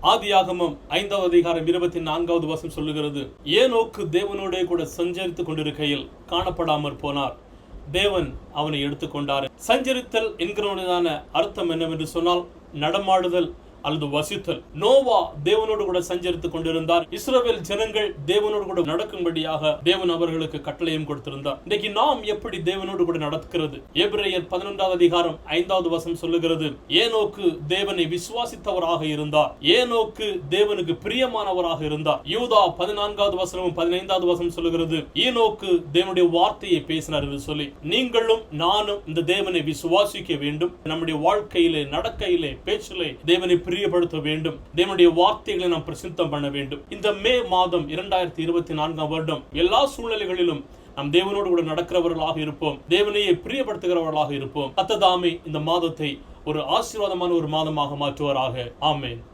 ஆதியாகமம் 5வது அதிகாரம் 24வது வசனம் சொல்லுகிறது, ஏனோக்கு தேவனோடே கூட சஞ்சரித்துக் கொண்டிருக்கையில் காணப்படாமற் போனார், தேவன் அவனை எடுத்துக்கொண்டார். சஞ்சரித்தல் என்கிறதான அர்த்தம் என்னவென்று சொன்னால் நடமாடுதல் அல்லது வசித்தல். நோவா தேவனோடு கூட சஞ்சரித்துக் கொண்டிருந்தார். இஸ்ரவேல் ஜனங்கள் தேவனோடு கூட நடக்கும்படியாக தேவன் அவர்களுக்கு கட்டளையும் கொடுத்திருந்தார். இன்னைக்கு நாம் எப்படி தேவனோடு கூட நடக்கிறது? எபிரேயர் 11வது அதிகாரம் 5வது வசனம் சொல்லுகிறது, ஏனோக்கு தேவனை விசுவாசித்தவராக இருந்தார், ஏனோக்கு தேவனுக்கு பிரியமானவராக இருந்தார். யூதா 14வது வசனமும் 15வது வசனம் சொல்லுகிறது, ஈனோக்கு தேவனுடைய வார்த்தையை பேசினார் என்று சொல்லி, நீங்களும் நானும் இந்த தேவனை விசுவாசிக்க வேண்டும். நம்முடைய வாழ்க்கையிலே, நடக்கையிலே, பேச்சிலே தேவனை பிரியப்படுத்த வேண்டும். தேவனுடைய வார்த்தைகளை நாம் பிரசித்தம் பண்ண வேண்டும். இந்த மே மாதம் 2024 வருடம் எல்லா சூழ்நிலைகளிலும் நாம் தேவனோடு கூட நடக்கிறவர்களாக இருப்போம். தேவனையே பிரியப்படுத்துகிறவர்களாக இருப்போம். கர்த்தர் தாமே இந்த மாதத்தை ஒரு ஆசீர்வாதமான ஒரு மாதமாக மாற்றுவாராக. ஆமென்.